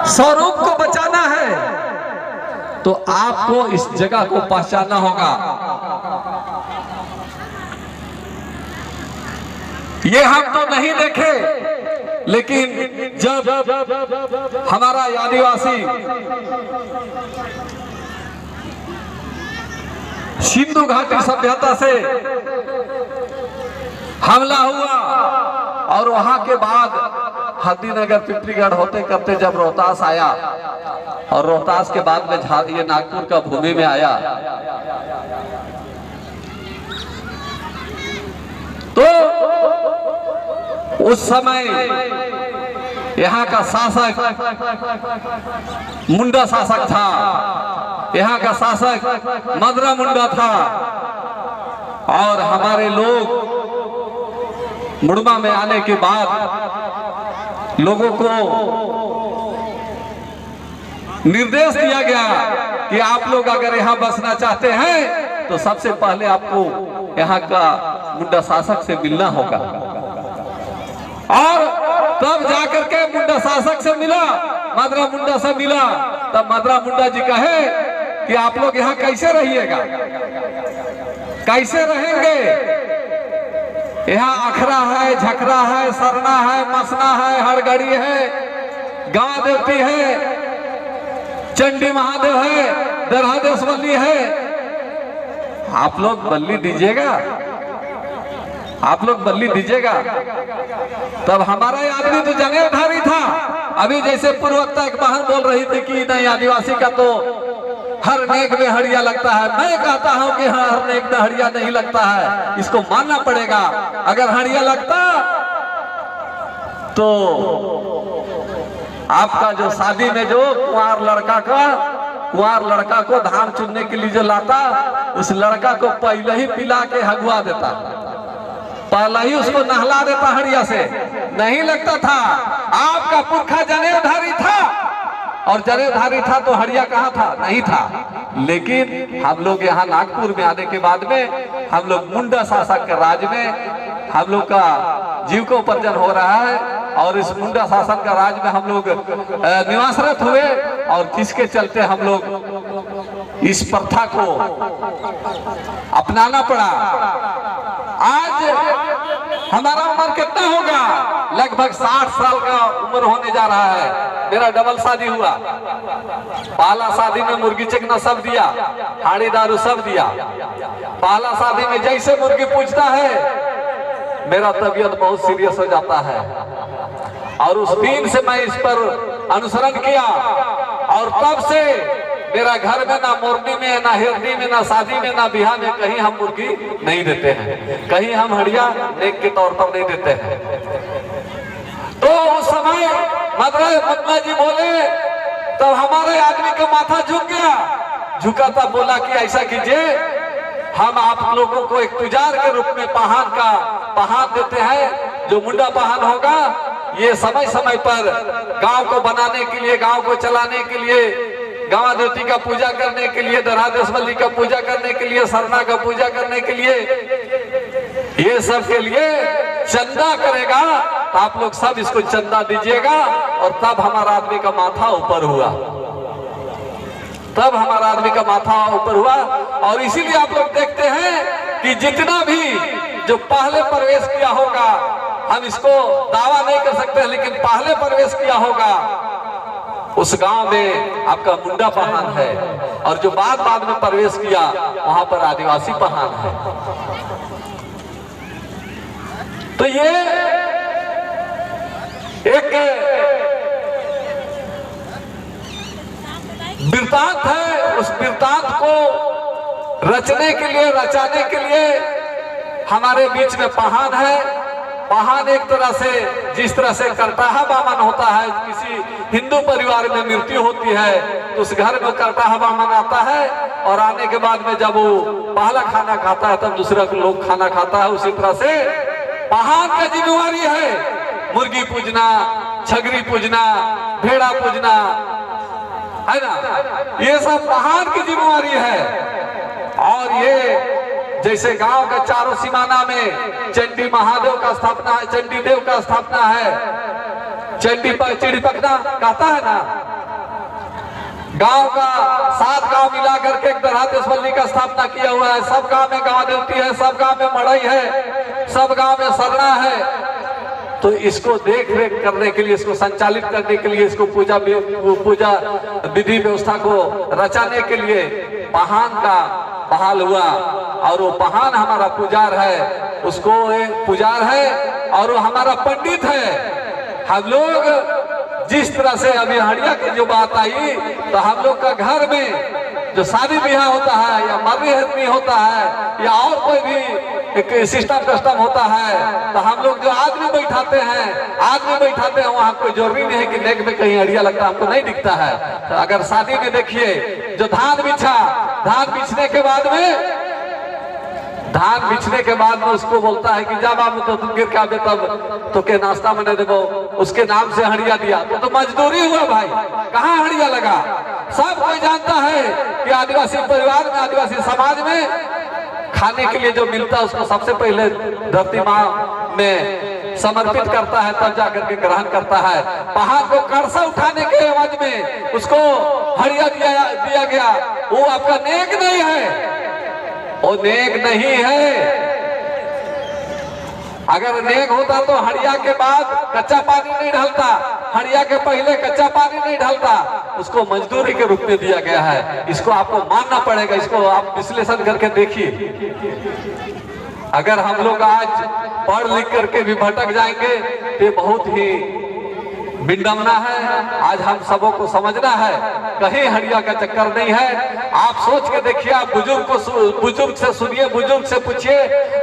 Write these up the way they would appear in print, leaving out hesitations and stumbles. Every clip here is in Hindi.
स्वरूप को बचाना है तो आपको इस जगह को पहचानना होगा। ये हम तो नहीं देखे, लेकिन जब हमारा आदिवासी सिंधु घाटी सभ्यता से हमला हुआ और वहां के बाद हल्दीनगर पिपलीगढ़ होते करते जब रोहतास आया और रोहतास के बाद में ये नागपुर का भूमि में आया, तो उस समय यहाँ का शासक मुंडा शासक था, यहाँ का शासक मदरा मुंडा था और हमारे लोग मुड़मा में आने के बाद लोगों को निर्देश दिया गया कि आप लोग अगर यहाँ बसना चाहते हैं तो सबसे पहले आपको यहाँ का मुंडा शासक से मिलना होगा। और तब जाकर के मुंडा शासक से मिला, मदरा मुंडा से मिला, तब मदरा मुंडा जी कहे कि आप लोग यहाँ कैसे रहिएगा, कैसे रहेंगे? यहाँ अखरा है, झखरा है, सरना है, मसना है, हड़गड़ी है, गांव देवती है, चंडी महादेव है, दरहा देशवली है। आप लोग बल्ली दीजिएगा, आप लोग बल्ली दीजिएगा। तब हमारा आदमी तो जनेऊधारी था। अभी जैसे पूर्ववक्ता एक बहन बोल रही थी कि नहीं आदिवासी का तो हर नेक में हड़िया लगता है, मैं कहता हूं कि हर नेक में हड़िया नहीं लगता है, इसको मानना पड़ेगा। अगर हड़िया लगता तो आपका जो शादी में जो कुंवार लड़का को धान चुनने के लिए जो लाता, उस लड़का को पहले ही पिला के हगुआ देता, पहले ही उसको नहला देता हड़िया से, नहीं लगता था। आपका पुरखा जनेऊधारी था और जनेऊधारी था तो हड़िया कहाँ था? नहीं था। लेकिन हम लोग यहाँ नागपुर में आने के बाद में हम लोग मुंडा शासक के राज में हम लोग का जीविकोपार्जन हो रहा है और इस मुंडा शासन का राज में हम लोग निवासरत हुए और जिसके चलते हम लोग इस प्रथा को अपनाना पड़ा। आज हमारा उम्र कितना होगा? लगभग 60 साल का उम्र होने जा रहा है। मेरा डबल शादी हुआ, पहला शादी में मुर्गी चिकना सब दिया, हाड़ी दारू सब दिया। पहला शादी में जैसे मुर्गी पूछता है मेरा तबीयत बहुत सीरियस हो जाता है और उस दिन से मैं इस पर अनुसरण किया और तब से मेरा घर में ना मोरनी में, ना हिरनी में, ना शादी में, ना बिहार में कहीं हम मुर्गी नहीं देते हैं, कहीं हम हड़िया नेक के तौर पर नहीं देते हैं। तो उस समय मदरा जी बोले तब हमारे आदमी का माथा झुक गया, झुका था, बोला कि ऐसा कीजिए, हम आप लोगों को एक तुजार के रूप में पहाड़ देते हैं, जो मुंडा पहाड़ होगा ये समय समय पर गांव को बनाने के लिए, गांव को चलाने के लिए, गांव देवती का पूजा करने के लिए, दरहा देशवली का पूजा करने के लिए, सरना का पूजा करने के लिए, ये सब के लिए चंदा करेगा। तो आप लोग सब इसको चंदा दीजिएगा। और तब हमारा आदमी का माथा ऊपर हुआ, तब हमारा आदमी का माथा ऊपर हुआ। और इसीलिए आप लोग देखते हैं कि जितना भी जो पहले प्रवेश किया होगा, हम इसको दावा नहीं कर सकते, लेकिन पहले प्रवेश किया होगा उस गांव में आपका मुंडा पहान है और जो बाद में प्रवेश किया वहां पर आदिवासी पहान है। तो ये एक वृत्तांत है, उस वृत्तांत को रचने के लिए, रचाने के लिए हमारे बीच में पहान है। पहान एक तरह से, जिस तरह से करताहा बामन होता है, किसी हिंदू परिवार में मृत्यु होती है तो उस घर में करताहा बामन आता है और आने के बाद में जब वो पहला खाना खाता है तब दूसरा लोग खाना खाता है। उसी तरह से पहान का जिम्मेवारी है मुर्गी पूजना, छगरी पूजना, भेड़ा पूजना, है ना, ये सब पहान की जिम्मेवारी है। और ये जैसे गांव के चारों सीमाना में चंडी महादेव का स्थापना है, चंडी देव का स्थापना है, चंडी चिड़ी पकना कहता है ना, गांव का 7 गांव मिला करके एक दरहातेश्वर का स्थापना किया हुआ है। सब गांव में गांव देवती है, सब गांव में मड़ई है, सब गांव में सरना है। तो इसको देख रेख करने के लिए, इसको संचालित करने के लिए, इसको पूजा विधि व्यवस्था को रचाने के लिए पहान का बहाल हुआ। और वो पहान हमारा पुजार है, उसको एक पुजार है और वो हमारा पंडित है। हम लोग जिस तरह से अभी हड़िया की जो बात आई, तो हम लोग का घर में जो शादी ब्याह होता है या मरनी हरनी होता है या और कोई भी एक सिस्टम कस्टम होता है, तो हम लोग जो आदमी बैठाते हैं वहाँ कोई जरूरी नहीं है कि नेक में कहीं हड़िया लगता हमको नहीं दिखता है। तो अगर शादी में देखिए जो धान बिछने के बाद में उसको बोलता है कि जा बाबू तो तुम गिर के आवे तब तो के नाश्ता मैंने देवो, उसके नाम से हड़िया दिया तो मजदूरी हुआ भाई, कहाँ हड़िया लगा। सब कोई जानता है कि आदिवासी परिवार में, आदिवासी समाज में खाने के लिए जो मिलता है उसको सबसे पहले धरती माँ में समर्पित करता है, तब जाकर के ग्रहण करता है। पहाड़ को कड़सा उठाने के एवज में उसको हड़िया दिया गया, वो आपका नेक नहीं है, वो नेक नहीं है। अगर नेक होता तो हड़िया के बाद कच्चा पानी नहीं ढलता, हड़िया के पहले कच्चा पानी नहीं ढलता, उसको मजदूरी के रूप में दिया गया है। इसको आपको मानना पड़ेगा, इसको आप विश्लेषण करके देखिए। अगर हम लोग आज पढ़ लिख करके भी भटक जाएंगे तो ये बहुत ही विडंबना है। आज हम सबों को समझना है, कहीं हड़िया का चक्कर नहीं है। आप सोच के देखिए, आप बुजुर्ग से सुनिए, बुजुर्ग से पूछिए,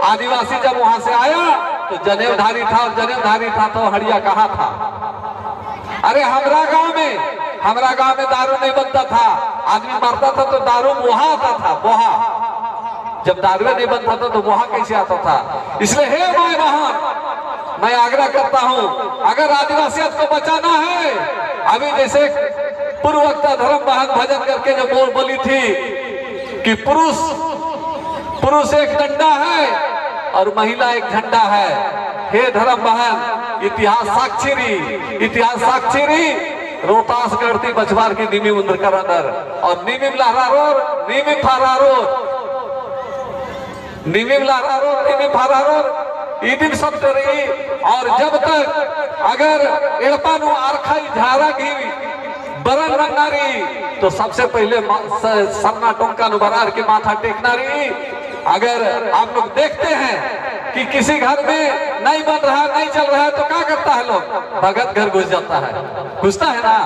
आदिवासी जब वहां से आया तो जनेऊधारी था, और जनेऊधारी था तो हड़िया कहाँ था। अरे हमारा गांव में दारू नहीं बनता था, आदमी मरता था तो दारू वहां आता था, वहां जब दारू नहीं बनता था तो वहां कैसे आता था। इसलिए हे माय बहन, मैं आग्रह करता हूं, अगर आदिवासियत को बचाना है, अभी जैसे पूर्व वक्ता धर्म बहन भजन करके जो बोली थी कि पुरुष एक डंडा है और महिला एक झंडा है। हे धर्म बहन, इतिहास साक्षी रोहतास गढ़ती बछवार की निमी उंदर करंदर और निमिम लहरारोर निमिम फारारोर ईदिन सप्तरी। और जब तक अगर एड़पानु आरखाई झारा की बरन रंगारी तो सबसे पहले सरना टोंका बरार की माथा टेकनारी। अगर आप लोग देखते हैं कि किसी घर में नहीं बन रहा, नहीं चल रहा है, तो क्या करता है लोग, भगत घर घुस जाता है, घुसता है ना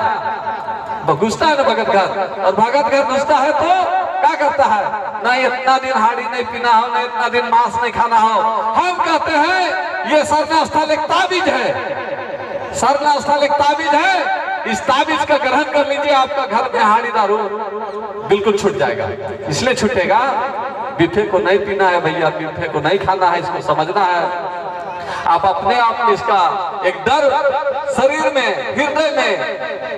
भगत घर। और भगत घर घुसता है तो क्या करता है, नहीं इतना दिन हाड़ी नहीं पीना हो, नहीं इतना दिन मांस नहीं खाना हो। हम कहते हैं ये सरना स्थल एक ताबीज है, सरना स्थल एक ताबीज है। इस ताबीज का ग्रहण कर लीजिए, आपका घर में हाड़ी दारू बिल्कुल छूट जाएगा। इसलिए छूटेगा, बिफे को नहीं पीना है भैया, बिफे को नहीं खाना है, इसको समझना है। आप अपने आप में इसका एक डर शरीर में, हृदय में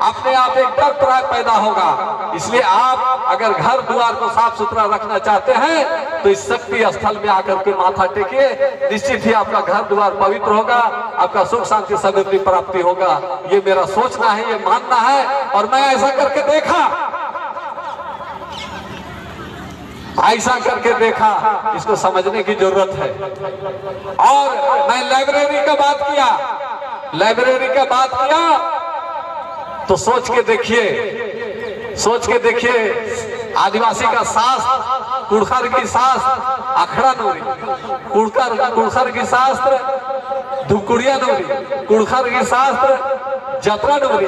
अपने आप एक डर प्राय पैदा होगा। इसलिए आप अगर घर द्वार को साफ सुथरा रखना चाहते हैं तो इस शक्ति स्थल में आकर के माथा टेकिए, निश्चित ही आपका घर द्वार पवित्र होगा, आपका सुख शांति समृद्धि प्राप्ति होगा। ये मेरा सोचना है, ये मानना है, और मैं ऐसा करके देखा, इसको समझने की जरूरत है। और मैं लाइब्रेरी का बात किया तो सोच के देखिए, आदिवासी का शास्त्र, कुड़खर की शास्त्र अखड़ा नूरी, कुड़खर की शास्त्र धुकुड़िया नूरी, कुड़खर की शास्त्र जतरा नूरी।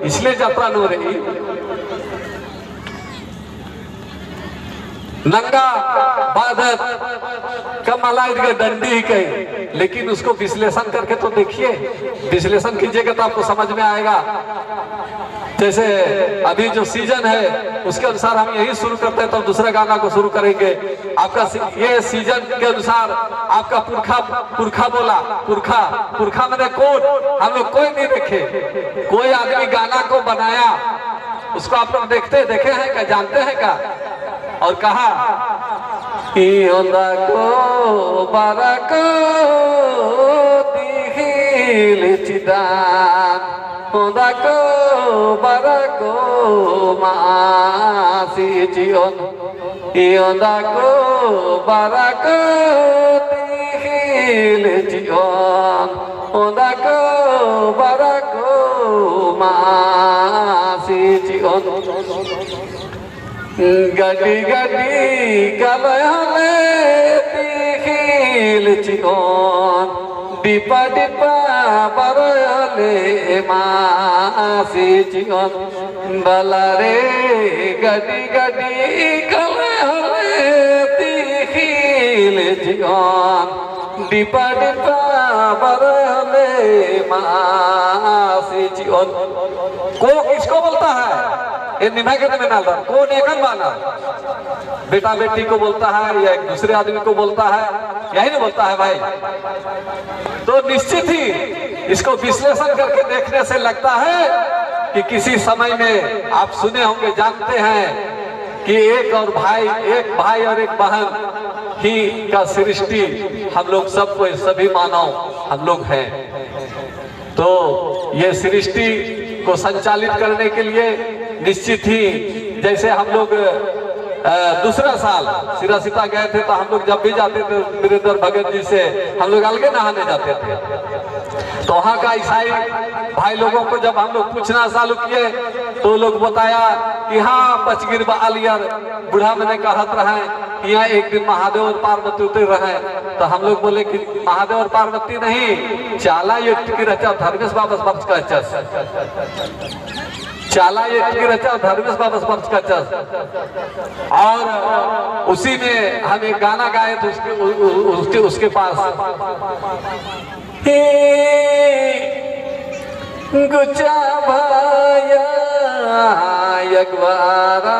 इसलिए जतरा नूरी नंगा बादत कमलाइत के डंडी ही कही। लेकिन उसको विश्लेषण करके तो देखिए, विश्लेषण कीजिएगा तो आपको समझ में आएगा। जैसे अभी जो सीजन है उसके अनुसार हम यही शुरू करते हैं, तो दूसरे गाना को शुरू करेंगे। आपका ये सीजन के अनुसार आपका पुरखा बोला, पुरखा मैंने कोट, हम लोग कोई नहीं देखे, कोई आदमी गाना को बनाया, उसको आप लोग देखे हैं क्या, जानते हैं क्या? और कहा को बारको दिहिल चिदान को बारको मासी जियोन इयोंदा को बाराकोतिल जियोन ओंदा को बाराको मासी जियोन गडी गडी कलहले तिखिल जियोन डिपा डिपा बरले मासी जियोन बलारे गडी गडी कलहले तिखिल जियोन डिपा डिपा बरले मासी जियोन। को किसको बोलता है? ये निभा के में नाल कौन एकन माना बेटा बेटी को बोलता है या एक दूसरे आदमी को बोलता है, यही नहीं बोलता है भाई। तो निश्चित ही इसको विश्लेषण करके देखने से लगता है कि किसी समय में आप सुने होंगे, जानते हैं कि एक भाई और एक बहन ही का सृष्टि हम लोग सबको सभी मानव हम लोग हैं। तो ये सृष्टि को संचालित करने के लिए निश्चित ही जैसे हम लोग दूसरा साल सिरासीता गए थे तो हम लोग जब भी जाते थे वीरेंद्र भगत जी से हम लोग अलगे नहाने जाते थे। तो वहाँ का ईसाई भाई लोगों को जब हम लोग पूछना चालू किए तो लोग बताया कि हाँ बचगिर बालियर बूढ़ा मैंने कहत रहे कि यहाँ एक दिन महादेव और पार्वती उतर रहे। तो हम लोग बोले कि महादेव और पार्वती नहीं, चाला ये रचा धर्मेश वापस वर्ष का चाला ये रचा धर्मेश वापस वर्ष का चस। और उसी में हम एक गाना गाए थे उसके पास गुचा भाया यगवारा